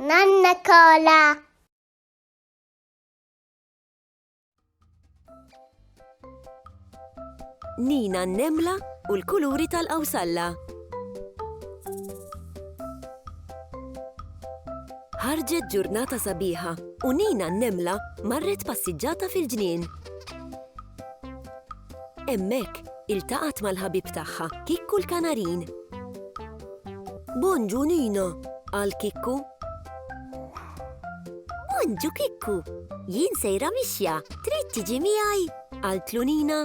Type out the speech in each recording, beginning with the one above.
Nanna Cola. Nina n-nemla u l-kuluri tal-qawsalla. Ħarġet ġurnata sabiħa u Nina n-nemla marret passiġġata fil-ġnien. Hemmhekk iltaqat mal-ħabib tagħha, Kikku l-Kanarin. Bonġu Nina, qal Kikku. Bonġu Kikku, jien sejra mixja, trid tiġi miegħi? Qaltlu Nina.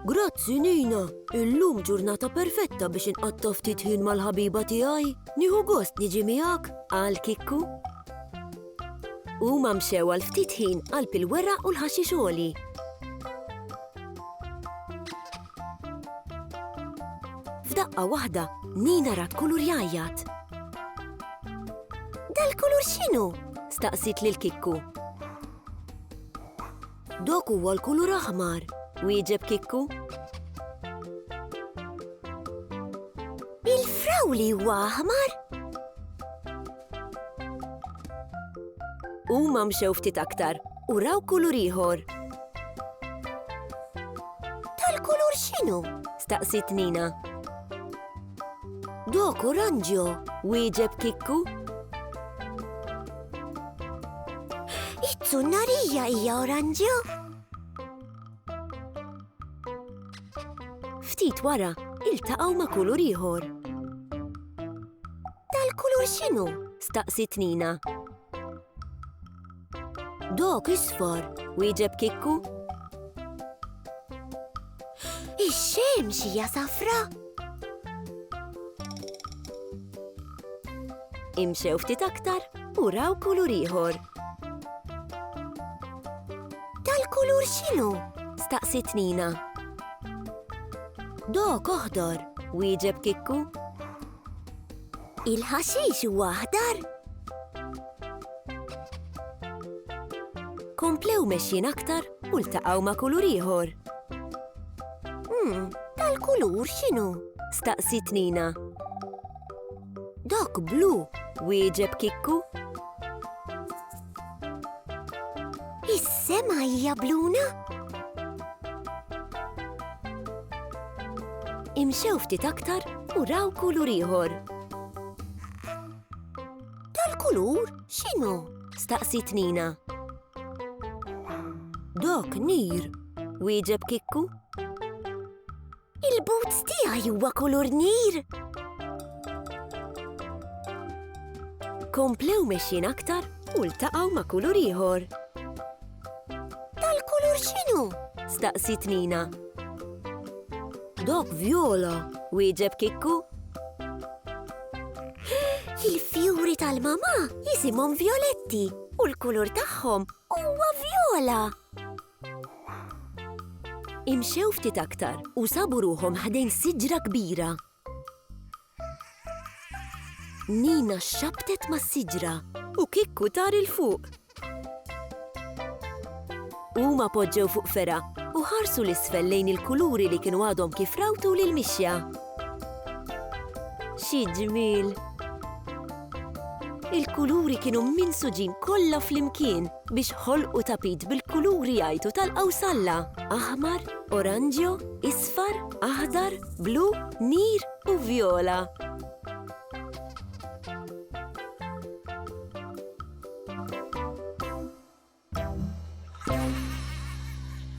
Grazzi Nina, illum ġurnata perfetta biex inqatta' ftit ħin mal-ħabiba tiegħi. Nieħu gost niġi miegħek, qal Kikku. Huma mxew għal ftit ħin qalb il-weraq u l-ħaxixoli. F'daqqa waħda Nina rat kulur jgħajjat. Dal-kulur x'inhu? Staqsit lil Kikku. Dak huwa l-kulur aħmar, wieġeb Kikku. Il-frawli huwa aħmar? Huma mxew ftit aktar u raw kulur ieħor. Tal-kulur x'inhu? Staqsit Nina. Dak oranġjo, wieġeb Kikku. It-tunnarija hija oranġjo? Ftit wara iltaqgħu ma' kulur ieħor. Tal-kulur x'inhu? Staqsit Nina. Dak isfar, wieġeb Kikku. Ix-xemx hija safra. Imxew ftit aktar u raw kulur ieħor. Tal-kulur x'inhu? Staqsit Nina. Dak aħdar, wieġeb Kikku. Il-ħaxix huwa aħdar? Komplew mexjin aktar u ltaqgħu ma' kulur ieħor. Tal-kulur x'inhu? Staqsit Nina. Dak blu, wieġeb Kikku. Is-sema hija bluna? Imxew ftit aktar u raw kulur ieħor. Tal-kulur x'inhu? Staqsit Nina. Dak nir, wieġeb Kikku. Il-boots tiegħi huwa kulur nir. Komplew mexjin aktar u ltaqgħu ma' kulur ieħor. Tal-kulur x'inhu? Staqsit Nina. Dak vjola, wieġeb Kikku. Il-fjuri tal-mama jisimhom vjoletti u l-kulur tagħhom huwa vjola. Imxew ftit aktar u sabu ruhom ħdejn siġra kbira. Nina xxabtet mas-siġra u Kikku tar il fuq. Huma poġġew fuq fera u ħarsu l-isfel lejn il-kuluri li kienu għadhom kif rawtu lil-mixja. Xi ġmiel! Il-kuluri kienu minsuġin kollha flimkien biex ħolqu tapit bil-kuluri jgħajtu tal-qawsalla. Aħmar, oranġjo, isfar, aħdar, blu, nir u vjola.